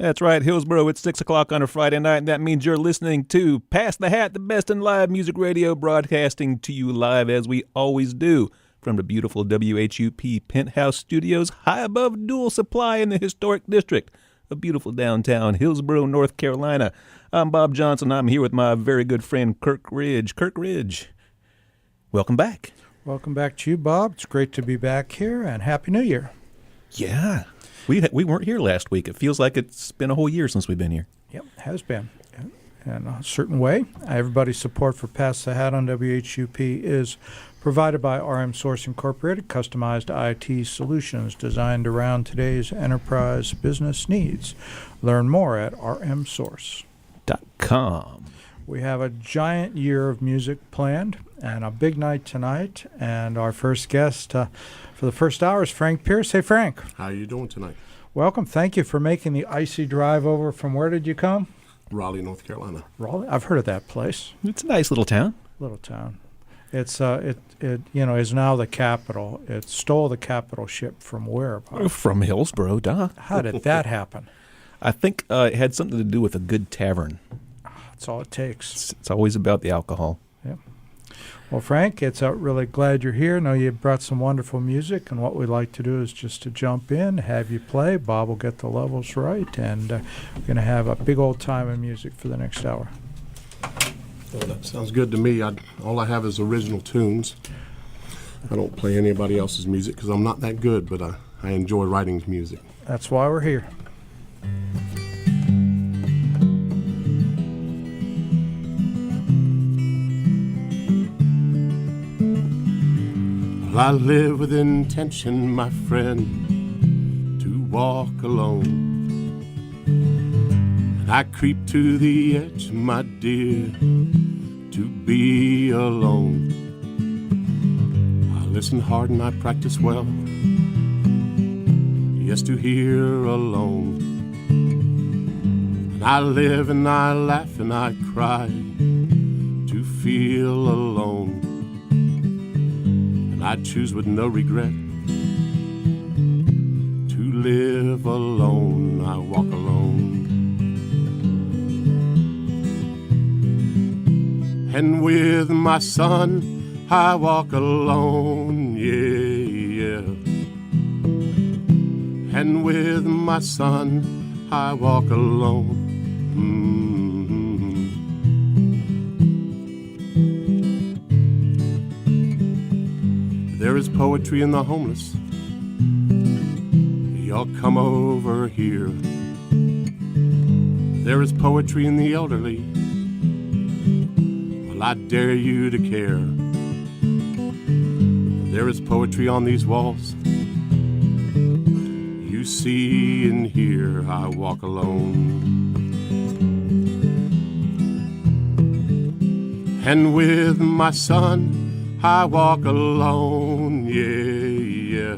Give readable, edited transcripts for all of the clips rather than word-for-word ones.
That's right, Hillsboro, it's 6 o'clock on a Friday night, and that means you're listening to Pass the Hat, the best in live music radio, broadcasting to you live as we always do from the beautiful WHUP Penthouse Studios high above Dual Supply in the historic district of beautiful downtown Hillsboro, North Carolina. I'm Bob Johnson. I'm here with my very good friend Kirk Ridge. Kirk Ridge, welcome back. Welcome back to you, Bob. It's great to be back here, and Happy New Year. Yeah. We weren't here last week. It feels like it's been a whole year since we've been here. Yep, has been. In a certain way, everybody's support for Pass the Hat on WHUP is provided by RM Source Incorporated, customized IT solutions designed around today's enterprise business needs. Learn more at rmsource.com. We have a giant year of music planned and a big night tonight. And our first guest for the first hour is Frank Pierce. Hey, Frank. How are you doing tonight? Welcome. Thank you for making the icy drive over from where did you come? Raleigh, North Carolina. Raleigh? I've heard of that place. It's a nice little town. Little town. It's it is now the capital. It stole the capital ship from where? Bob? From Hillsboro, duh. How did that happen? I think it had something to do with a good tavern. That's all it takes. It's always about the alcohol. Yeah. Well, Frank, it's really glad you're here. I know you brought some wonderful music, and what we'd like to do is just to jump in, have you play. Bob will get the levels right, and we're going to have a big old time of music for the next hour. Well, that sounds good to me. All I have is original tunes. I don't play anybody else's music because I'm not that good, but I enjoy writing music. That's why we're here. I live with intention, my friend, to walk alone. And I creep to the edge, my dear, to be alone. I listen hard and I practice well, yes, to hear alone. And I live and I laugh and I cry to feel alone. I choose with no regret to live alone. I walk alone. And with my son, I walk alone, yeah. And with my son, I walk alone. There is poetry in the homeless. Y'all come over here. There is poetry in the elderly. Well, I dare you to care. There is poetry on these walls. You see and hear. I walk alone. And with my son, I walk alone, yeah.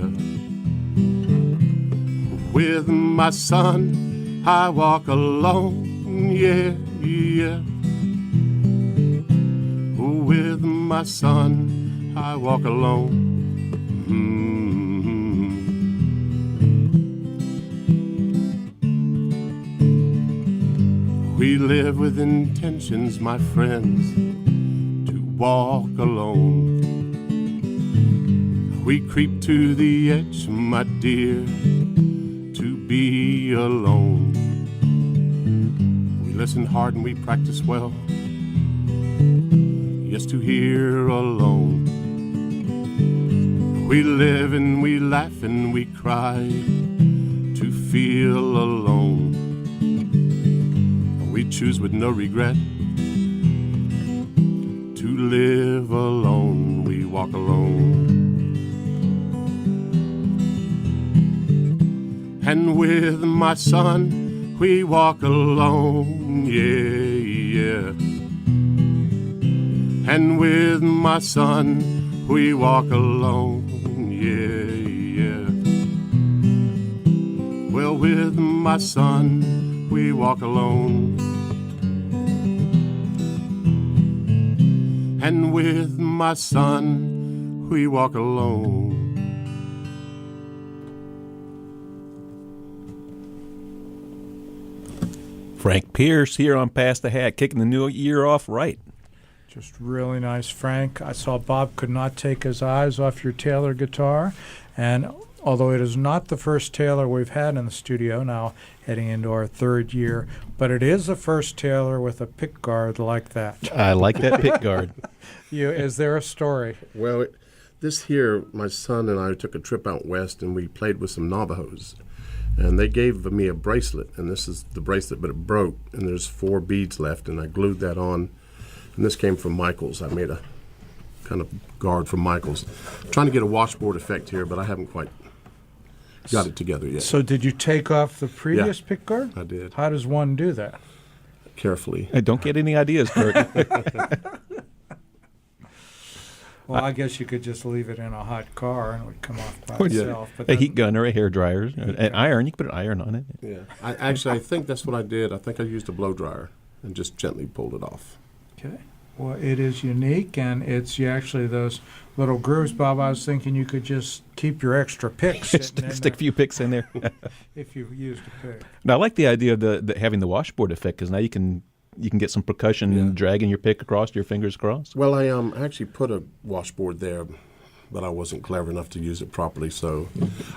With my son, I walk alone, yeah. With my son, I walk alone. We live with intentions, my friends, to walk alone. We creep to the edge, my dear, to be alone. We listen hard and we practice well, yes, to hear alone. We live and we laugh and we cry to feel alone. We choose with no regret to live alone. We walk alone. And with my son, we walk alone, yeah. And with my son, we walk alone, yeah. Well, with my son, we walk alone. And with my son, we walk alone. Frank Pierce here on Pass the Hat, kicking the new year off right. Just really nice, Frank. I saw Bob could not take his eyes off your Taylor guitar, and although it is not the first Taylor we've had in the studio, now heading into our third year, but it is the first Taylor with a pick guard like that. I like that pick guard. Is there a story? Well, this here, my son and I took a trip out west, and we played with some Navajos. And they gave me a bracelet, and this is the bracelet, but it broke, and there's 4 beads left, and I glued that on. And this came from Michaels. I made a kind of guard from Michaels. I'm trying to get a washboard effect here, but I haven't quite got it together yet. So did you take off the previous pick guard? I did. How does one do that? Carefully. Hey, don't get any ideas, Kurt. Well, I guess you could just leave it in a hot car and it would come off by itself. But A heat gun or a hair dryer, an iron. You can put an iron on it. Yeah. I think that's what I did. I think I used a blow dryer and just gently pulled it off. Okay. Well, it is unique, and it's actually those little grooves, Bob. I was thinking you could just keep your extra picks sitting in Stick a few picks in there. if you used a pick. Now, I like the idea of the having the washboard effect, because now you can get some percussion dragging your pick across, your fingers crossed. Well, I actually put a washboard there, but I wasn't clever enough to use it properly. So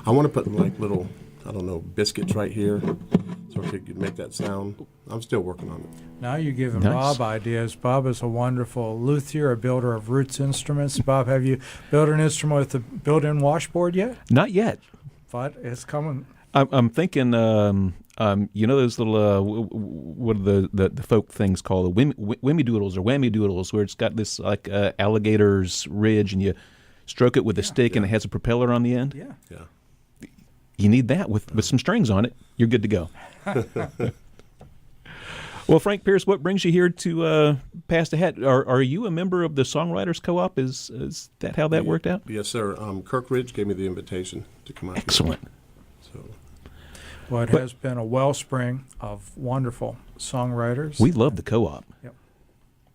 I want to put like little, I don't know, biscuits right here so I could make that sound. I'm still working on it. Now you're giving Nice. Bob ideas. Bob is a wonderful luthier, a builder of roots instruments. Bob, have you built an instrument with a built-in washboard yet? Not yet. But it's coming. I'm thinking, you know those little, what are the folk things called? Whammy doodles or whammy doodles, where it's got this like alligator's ridge, and you stroke it with a stick, and it has a propeller on the end. Yeah. Yeah. You need that with some strings on it. You're good to go. Well, Frank Pierce, what brings you here to Pass the Hat? Are you a member of the Songwriters Co-op? Is that how that worked out? Yes, sir. Kirk Ridge gave me the invitation to come out here. Excellent. So Well, it has been a wellspring of wonderful songwriters. We love the Co-op. Yep.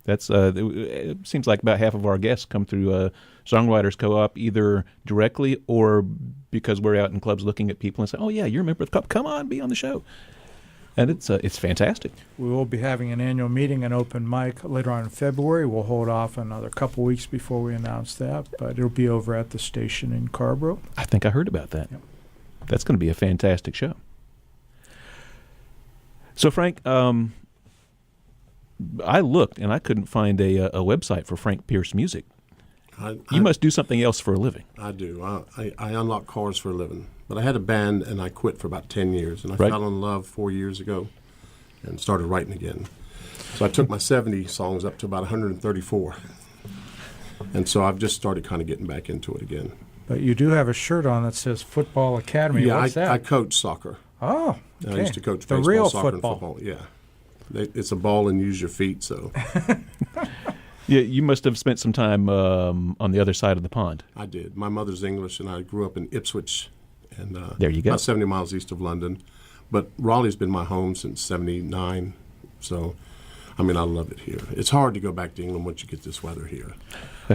That's it seems like about half of our guests come through Songwriters Co-op, either directly or because we're out in clubs looking at people and say, "Oh yeah, you're a member of the Co-op. Come on, be on the show." And it's fantastic. We will be having an annual meeting and open mic later on in February. We'll hold off another couple weeks before we announce that, but it'll be over at the station in Carborough. I think I heard about that. Yep. That's going to be a fantastic show. So, Frank, I looked and I couldn't find a website for Frank Pierce Music. You must do something else for a living. I do. I unlock cars for a living. But I had a band, and I quit for about 10 years. And I Right. fell in love 4 years ago and started writing again. So I took my 70 songs up to about 134. And so I've just started kind of getting back into it again. But you do have a shirt on that says Football Academy. Yeah, What's that? I coach soccer. Oh, okay. I used to coach the baseball, real soccer, football. and football. Yeah. It's a ball and use your feet, so Yeah, you must have spent some time on the other side of the pond. I did. My mother's English, and I grew up in Ipswich, and There you go. about 70 miles east of London. But Raleigh's been my home since '79, so I mean I love it here. It's hard to go back to England once you get this weather here.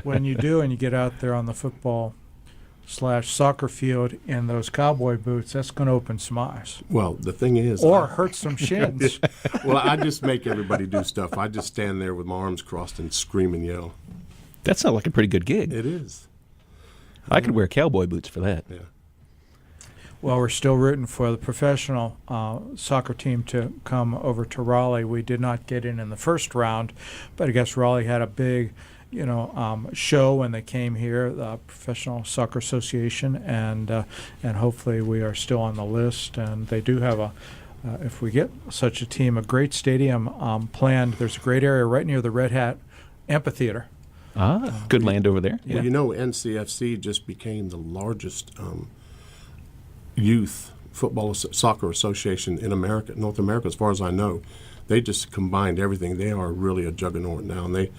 When you do and you get out there on the football/soccer field in those cowboy boots, that's going to open some eyes. Well, the thing is, Or hurt some shins. well, I just make everybody do stuff. I just stand there with my arms crossed and scream and yell. That sounds like a pretty good gig. It is. I could wear cowboy boots for that. Yeah. Well, we're still rooting for the professional soccer team to come over to Raleigh. We did not get in the first round, but I guess Raleigh had a big, show when they came here, the Professional Soccer Association, and hopefully we are still on the list. And they do have if we get such a team, a great stadium planned. There's a great area right near the Red Hat Amphitheater. Good land over there. Yeah. Well, NCFC just became the largest youth soccer association in America, North America, as far as I know. They just combined everything. They are really a juggernaut now, and they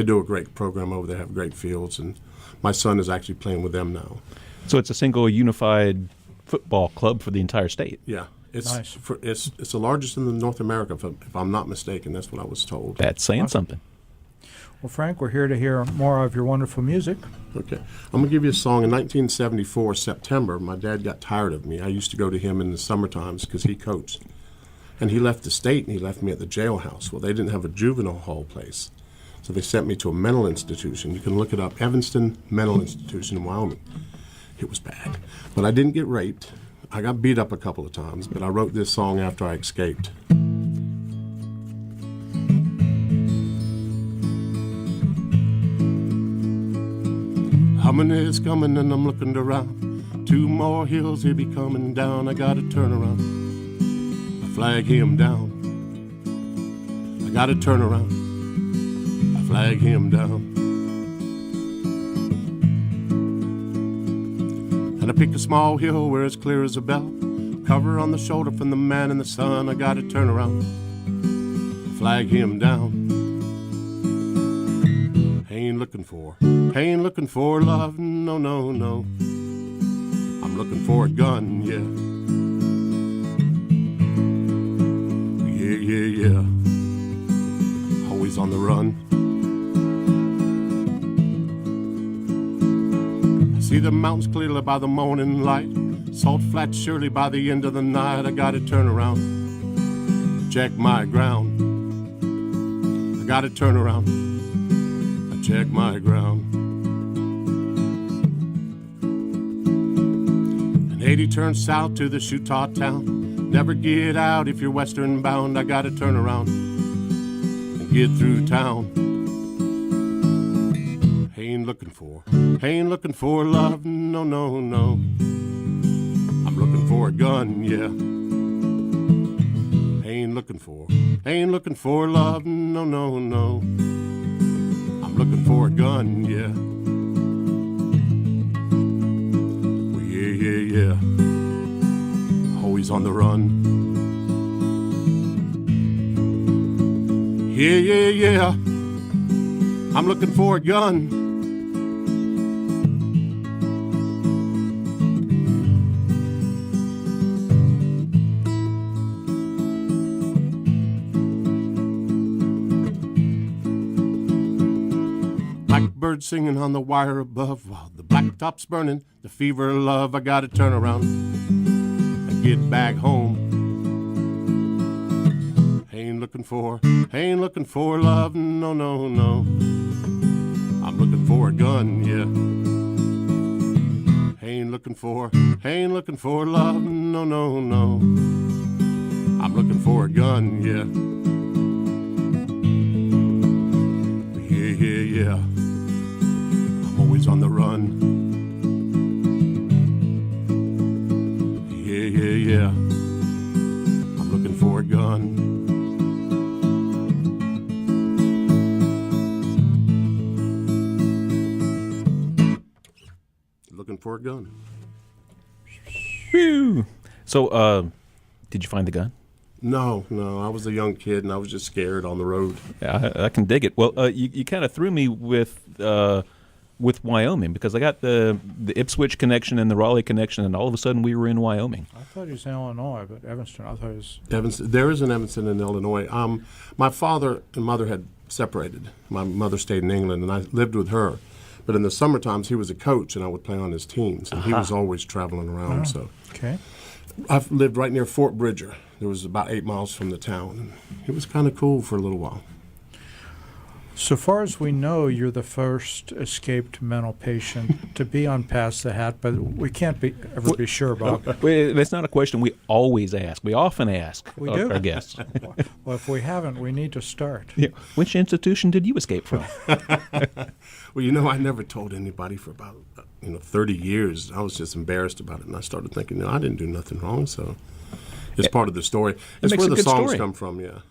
do a great program over there, have great fields, and my son is actually playing with them now. So it's a single unified football club for the entire state. Yeah. It's Nice. it's the largest in North America, if I'm not mistaken. That's what I was told. That's saying something. Well, Frank, we're here to hear more of your wonderful music. Okay. I'm going to give you a song. In 1974, September, my dad got tired of me. I used to go to him in the summer times because he coached. And he left the state, and he left me at the jailhouse. Well, they didn't have a juvenile hall place, so they sent me to a mental institution. You can look it up, Evanston Mental Institution in Wyoming. It was bad. But I didn't get raped. I got beat up a couple of times, but I wrote this song after I escaped. Humming is coming and I'm looking around. 2 more hills, he'll be coming down. I gotta turn around. I flag him down. I gotta turn around. I flag him down. And I pick a small hill where it's clear as a bell. Cover on the shoulder from the man in the sun. I gotta turn around, flag him down. Ain't looking for love, no, no, no. I'm looking for a gun, yeah. Yeah, yeah, yeah. Always on the run. See the mountains clearly by the morning light. Salt flat surely by the end of the night. I gotta turn around, check my ground. I gotta turn around, I check my ground. And 80 turns south to the Chutaw town. Never get out if you're western bound. I gotta turn around and get through town. Ain't looking for love, no, no, no. I'm looking for a gun, yeah. Ain't looking for love, no, no, no. I'm looking for a gun, yeah. Well, yeah, yeah, yeah. Always on the run. Yeah, yeah, yeah. I'm looking for a gun. Blackbird singing on the wire above while the blacktop's burning, the fever of love. I gotta turn around and get back home. Ain't looking for love, no, no, no. I'm looking for a gun, yeah. Ain't looking for love, no, no, no. I'm looking for a gun, yeah. Yeah, yeah, yeah. I'm always on the run. Yeah, yeah, yeah. I'm looking for a gun. Looking for a gun. Whew. So, did you find the gun? No, I was a young kid and I was just scared on the road. Yeah, I can dig it. Well, you kind of threw me with Wyoming because I got the Ipswich connection and the Raleigh connection, and all of a sudden we were in Wyoming. I thought he was in Illinois, but Evanston, I thought he was... Evanston, there is an Evanston in Illinois. My father and mother had separated. My mother stayed in England, and I lived with her. But in the summer times, he was a coach, and I would play on his teams. And he was always traveling around. So Okay. I've lived right near Fort Bridger. It was about 8 miles from the town. And it was kind of cool for a little while. So far as we know, you're the first escaped mental patient to be on Pass the Hat, but we can't ever be sure about it. Well, that's not a question we always ask. We often ask We do? our guests. Well, if we haven't, we need to start. Yeah. Which institution did you escape from? Well, I never told anybody for about 30 years. I was just embarrassed about it, and I started thinking, I didn't do nothing wrong, so it's part of the story. It's makes where a the good songs story. come from, yeah.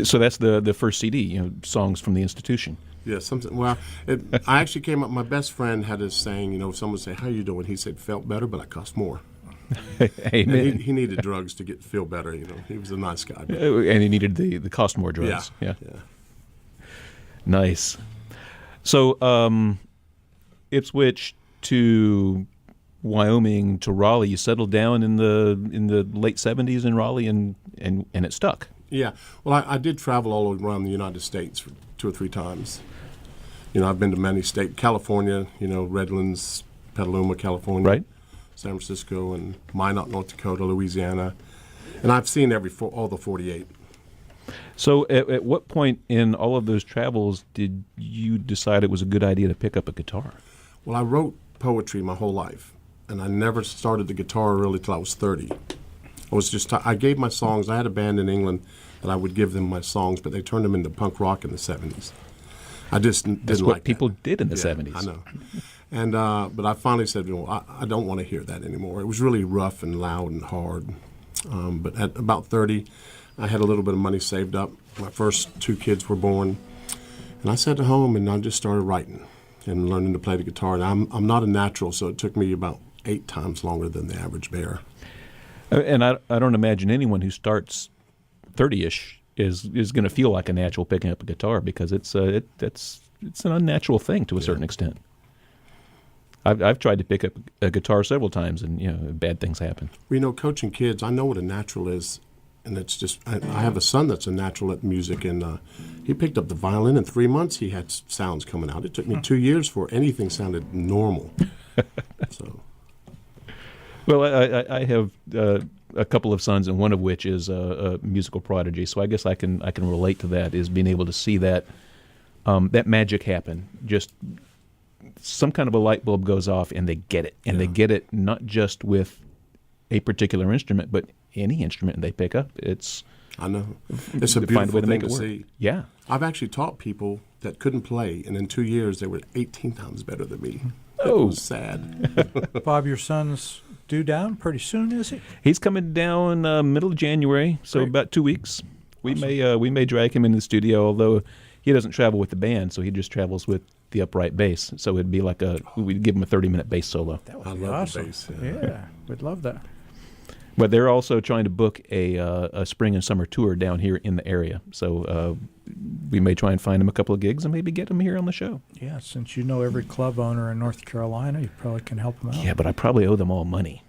So that's the first CD, songs from the institution. Yeah, something. Well, I actually came up. My best friend had this saying. Someone would say, "How you doing?" He said, "Felt better, but I cost more." Amen. And he needed drugs to feel better. He was a nice guy. But, And he needed the cost more drugs. yeah. Nice. So Ipswich to Wyoming to Raleigh. You settled down in the late 70s in Raleigh, and it stuck. Yeah. Well, I did travel all around the United States for 2 or 3 times. I've been to many states. California, Redlands, Petaluma, California. Right. San Francisco and Minot, North Dakota, Louisiana. And I've seen all the 48. So at what point in all of those travels did you decide it was a good idea to pick up a guitar? Well, I wrote poetry my whole life, and I never started the guitar really till I was 30. I gave my songs. I had a band in England that I would give them my songs, but they turned them into punk rock in the 70s. I just didn't like that. That's what people did in the 70s. I know. And but I finally said, I don't want to hear that anymore. It was really rough and loud and hard. But at about 30, I had a little bit of money saved up. My first 2 kids were born. And I sat at home and I just started writing and learning to play the guitar. And I'm not a natural, so it took me about 8 times longer than the average bear. And I don't imagine anyone who starts 30-ish is going to feel like a natural picking up a guitar, because it's an unnatural thing to a certain extent. I've tried to pick up a guitar several times, and bad things happen. Well, coaching kids, I know what a natural is, and it's just I have a son that's a natural at music, and he picked up the violin in 3 months. He had sounds coming out. It took me 2 years for anything sounded normal. So. Well, I have a couple of sons, and one of which is a musical prodigy. So I guess I can relate to that, is being able to see that that magic happen. Just some kind of a light bulb goes off, and they get it, and they get it not just with a particular instrument, but any instrument they pick up. I know it's a beautiful thing to see. Yeah, I've actually taught people that couldn't play, and in 2 years they were 18 times better than me. Oh, it was sad. Bob, your son's due down pretty soon, is he? He's coming down middle of January, so Great. about 2 weeks. We may drag him into the studio, although he doesn't travel with the band, so he just travels with the upright bass. So it'd be like we'd give him a 30-minute bass solo. That would I be love awesome. the bass. Yeah, we'd love that. But they're also trying to book a spring and summer tour down here in the area. So we may try and find him a couple of gigs and maybe get him here on the show. Yeah, since you know every club owner in North Carolina, you probably can help them out. Yeah, but I probably owe them all money.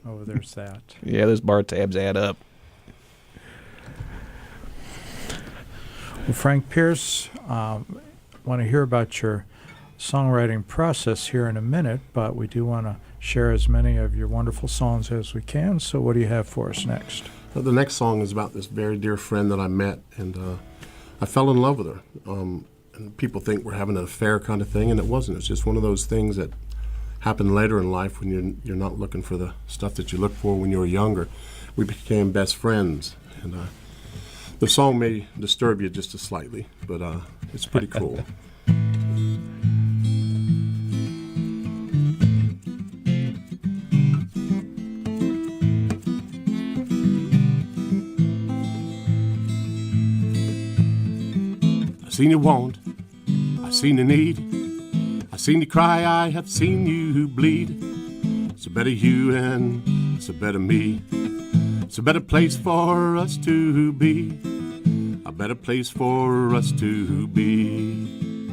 Oh, there's that. Yeah, those bar tabs add up. Well, Frank Pierce, want to hear about your songwriting process here in a minute, but we do want to share as many of your wonderful songs as we can. So what do you have for us next? The next song is about this very dear friend that I met, and I fell in love with her. And people think we're having an affair kind of thing, and it wasn't. It's just one of those things that happen later in life when you're not looking for the stuff that you look for when you were younger. We became best friends, and the song may disturb you just slightly, but it's pretty cool. I seen you want, I seen you need, I seen you cry, I have seen you bleed. It's a better you and it's a better me. It's a better place for us to be. A better place for us to be.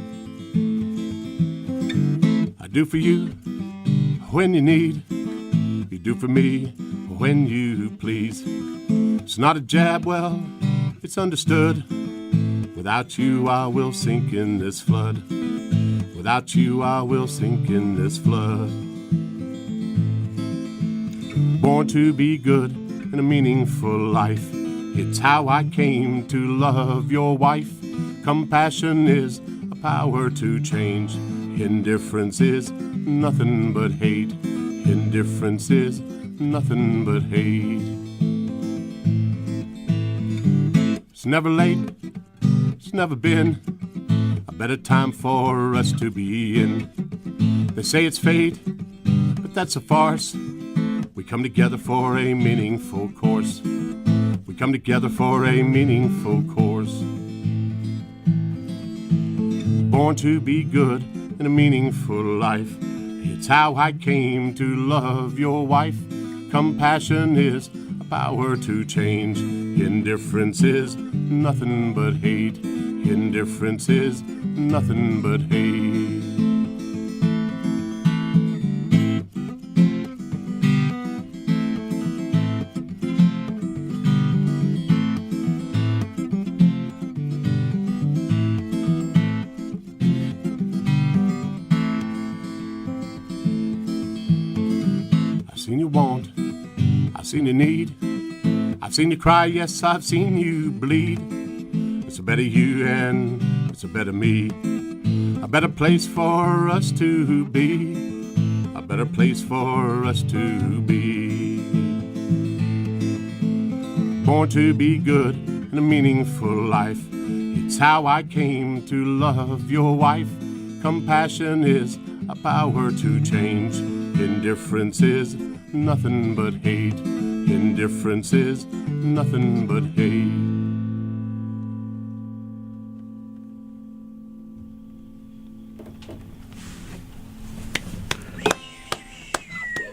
I do for you when you need. You do for me when you please. It's not a jab, well, it's understood. Without you, I will sink in this flood. Without you, I will sink in this flood. Born to be good in a meaningful life. It's how I came to love your wife. Compassion is a power to change. Indifference is nothing but hate. Indifference is nothing but hate. It's never late. It's never been a better time for us to be in. They say it's fate, but that's a farce. We come together for a meaningful course. We come together for a meaningful course. Born to be good in a meaningful life. It's how I came to love your wife. Compassion is a power to change. Indifference is nothing but hate. Indifference is nothing but hate. I seen you want, I seen you need, I've seen you cry, yes, I've seen you bleed. It's a better you and it's a better me. A better place for us to be. A better place for us to be. Born to be good and a meaningful life. It's how I came to love your wife. Compassion is a power to change. Indifference is nothing but hate. Indifference is nothing but hate.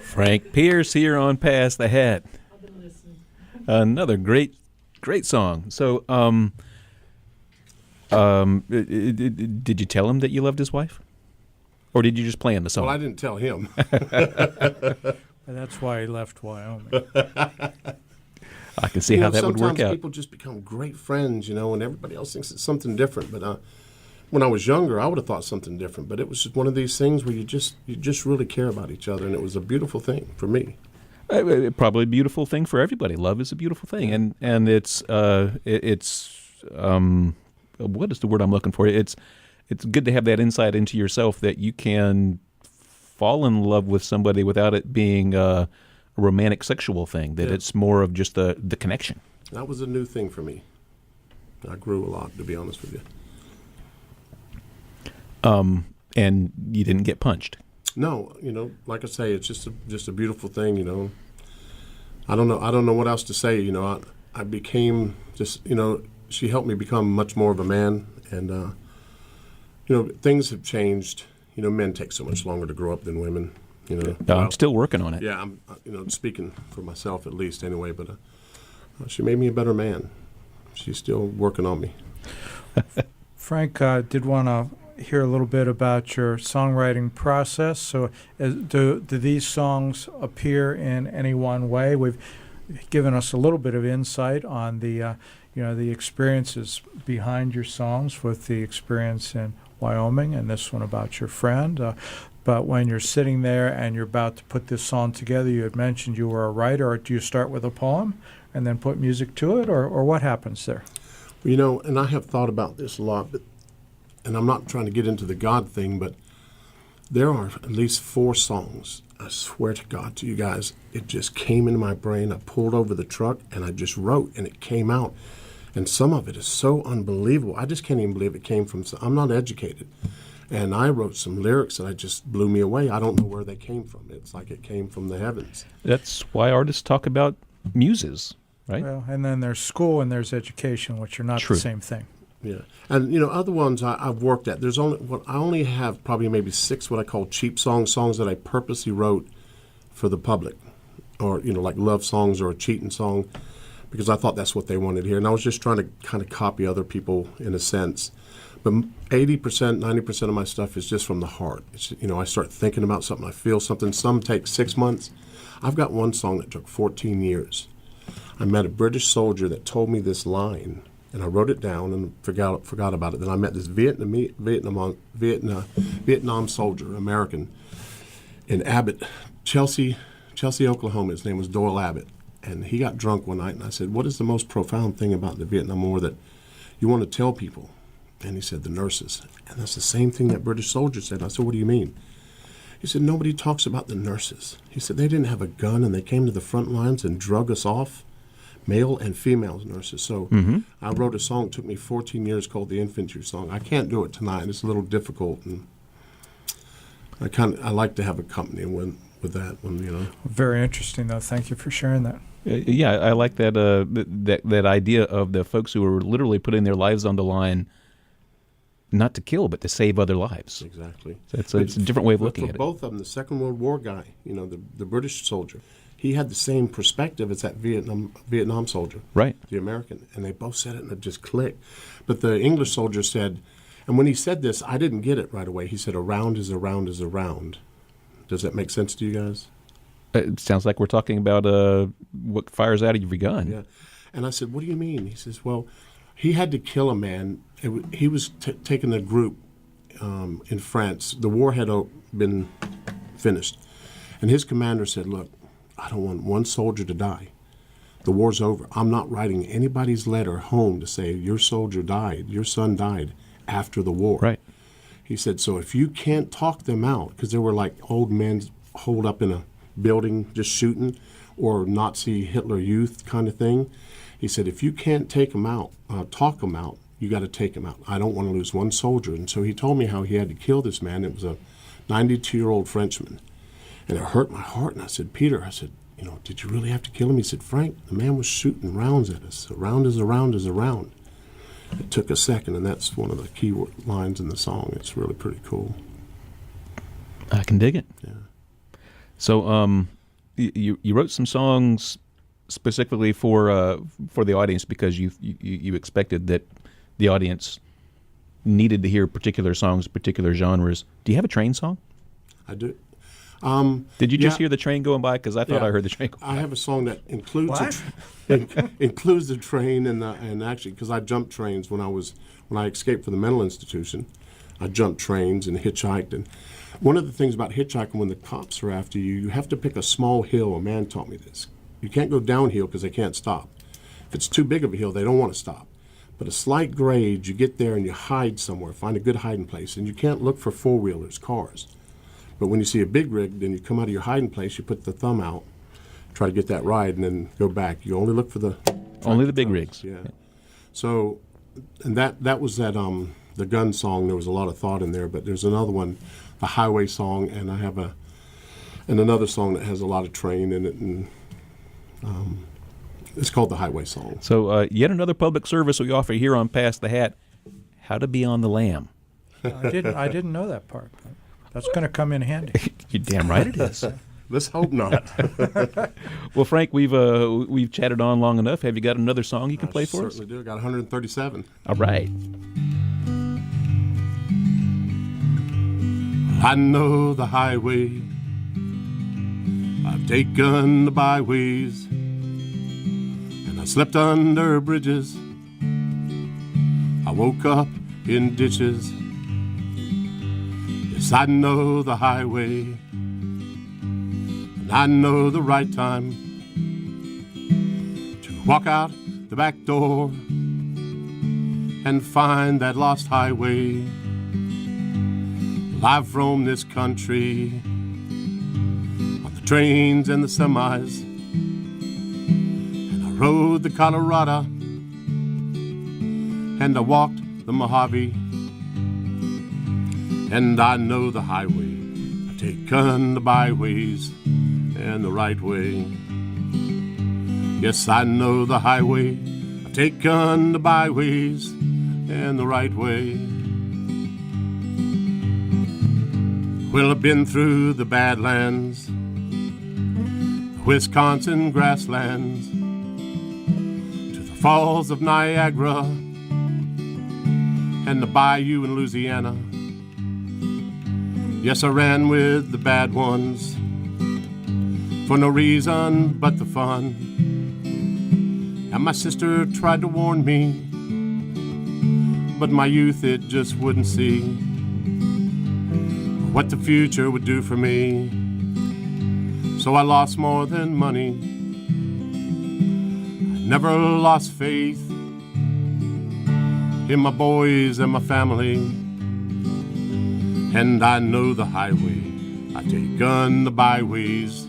Frank Pierce here on Pass the Hat. I've been listening. Another great song. So, did you tell him that you loved his wife? Or did you just play him the song? Well, I didn't tell him. And that's why he left Wyoming. I can see how that would work sometimes out. people just become great friends, and everybody else thinks it's something different. But when I was younger, I would have thought something different. But it was just one of these things where you just really care about each other, and it was a beautiful thing for me. Probably a beautiful thing for everybody. Love is a beautiful thing, and it's what is the word I'm looking for? It's good to have that insight into yourself that you can fall in love with somebody without it being a romantic sexual thing. That it's more of just the connection. That was a new thing for me. I grew a lot, to be honest with you. And you didn't get punched. No, like I say, it's just a beautiful thing. I don't know what else to say. I became just she helped me become much more of a man, and things have changed. Men take so much longer to grow up than women. I'm still working on it. Yeah, I'm speaking for myself at least anyway. But she made me a better man. She's still working on me. Frank, did want to hear a little bit about your songwriting process. So, do these songs appear in any one way? We've given us a little bit of insight on the the experiences behind your songs, with the experience in Wyoming and this one about your friend. But when you're sitting there and you're about to put this song together, you had mentioned you were a writer. Or do you start with a poem and then put music to it, or what happens there? And I have thought about this a lot, and I'm not trying to get into the God thing, but there are at least 4 songs. I swear to God, to you guys, it just came into my brain. I pulled over the truck and I just wrote, and it came out. And some of it is so unbelievable. I just can't even believe it came from. I'm not educated, and I wrote some lyrics that just blew me away. I don't know where they came from. It's like it came from the heavens. That's why artists talk about muses, right? Well, and then there's school and there's education, which are not True. the same thing. Yeah, and other ones I've worked at. I only have probably maybe 6 what I call cheap songs that I purposely wrote for the public, or like love songs or a cheating song, because I thought that's what they wanted here, and I was just trying to kind of copy other people in a sense. But 80%, 90% of my stuff is just from the heart. It's, I start thinking about something, I feel something. Some take 6 months. I've got one song that took 14 years. I met a British soldier that told me this line, and I wrote it down and forgot about it. Then I met this Vietnam soldier, American, in Abbott, Chelsea, Oklahoma. His name was Doyle Abbott. And he got drunk one night, and I said, "What is the most profound thing about the Vietnam War that you want to tell people?" And he said, "The nurses." And that's the same thing that British soldier said. I said, "What do you mean?" He said, "Nobody talks about the nurses." He said, "They didn't have a gun, and they came to the front lines and drug us off, male and female nurses." So I wrote a song. It took me 14 years, called the Infantry Song. I can't do it tonight. It's a little difficult, and I like to have a company with that one. Very interesting, though. Thank you for sharing that. Yeah, I like that that idea of the folks who are literally putting their lives on the line, not to kill, but to save other lives. Exactly. It's a different way of looking at it. For both of them, the Second World War guy, the British soldier, he had the same perspective as that Vietnam soldier, Right. the American, and they both said it and it just clicked. But the English soldier said, and when he said this, I didn't get it right away. He said, "A round is a round is a round." Does that make sense to you guys? It sounds like we're talking about what fires out of your gun. Yeah. And I said, "What do you mean?" He says, "Well, he had to kill a man. He was taking a group in France. The war had been finished. And his commander said, 'Look, I don't want one soldier to die. The war's over. I'm not writing anybody's letter home to say your soldier died, your son died after the war. Right. He said, so if you can't talk them out, because there were like old men holed up in a building just shooting, or Nazi Hitler Youth kind of thing. He said, if you can't take them out, talk them out, you got to take them out. I don't want to lose one soldier. And so he told me how he had to kill this man. It was a 92-year-old Frenchman. And it hurt my heart. And I said, Peter, I said, did you really have to kill him? He said, Frank, the man was shooting rounds at us. A round is a round is a round. It took a second, and that's one of the key lines in the song. It's really pretty cool. I can dig it. Yeah. So you wrote some songs specifically for the audience because you expected that the audience needed to hear particular songs, particular genres. Do you have a train song? I do. Did you just hear the train going by? Because I thought I heard the train going by. I have a song that includes includes the train and actually because I jumped trains when I escaped from the mental institution. I jumped trains and hitchhiked. And one of the things about hitchhiking when the cops are after you, you have to pick a small hill. A man taught me this. You can't go downhill because they can't stop. If it's too big of a hill, they don't want to stop. But a slight grade, you get there and you hide somewhere, find a good hiding place. And you can't look for four-wheelers, cars. But when you see a big rig, then you come out of your hiding place, you put the thumb out, try to get that ride, and then go back. You only look for the big rigs. Yeah. So, and that was that the gun song. There was a lot of thought in there. But there's another one, the highway song, and I have another song that has a lot of train in it, and it's called the highway song. So yet another public service we offer here on Pass the Hat: how to be on the lam. I didn't know that part. But that's going to come in handy. You're damn right it is. Let's hope not. Well, Frank, we've chatted on long enough. Have you got another song you can play for us? Certainly do. I got 137. All right. I know the highway. I've taken the byways, and I slept under bridges. I woke up in ditches. Yes, I know the highway, and I know the right time to walk out the back door and find that lost highway. I've roamed this country on the trains and the semis, and I rode the Colorado, and I walked the Mojave, and I know the highway. I've taken the byways and the right way. Yes, I know the highway. I've taken the byways and the right way. Well, I've been through the Badlands, the Wisconsin grasslands, to the Falls of Niagara and the Bayou in Louisiana. Yes, I ran with the bad ones for no reason but the fun. And my sister tried to warn me, but my youth it just wouldn't see what the future would do for me. So I lost more than money. I never lost faith in my boys and my family. And I know the highway. I've taken the byways.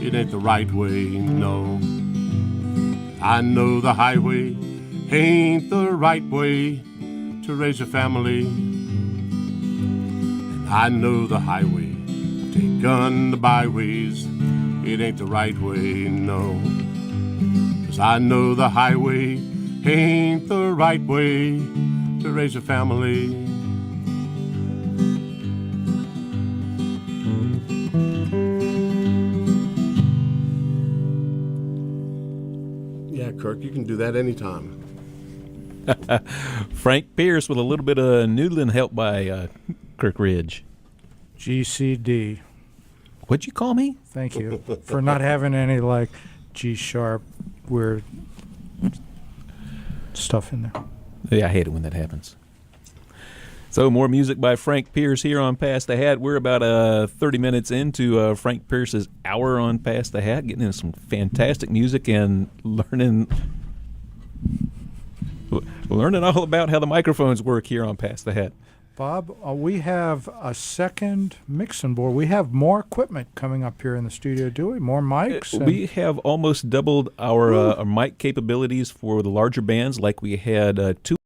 It ain't the right way, no. I know the highway ain't the right way to raise a family. And I know the highway. I've taken the byways. It ain't the right way, no. 'Cause I know the highway ain't the right way to raise a family. Yeah, Kirk, you can do that anytime. Frank Pierce with a little bit of noodling help by Kirk Ridge. GCD. What'd you call me? Thank you for not having any like G sharp weird stuff in there. Yeah, I hate it when that happens. So more music by Frank Pierce here on Pass the Hat. We're about 30 minutes into Frank Pierce's hour on Pass the Hat, getting into some fantastic music and learning all about how the microphones work here on Pass the Hat. Bob, we have a second mixing board. We have more equipment coming up here in the studio, do we? More mics? We have almost doubled our mic capabilities for the larger bands, like we had 2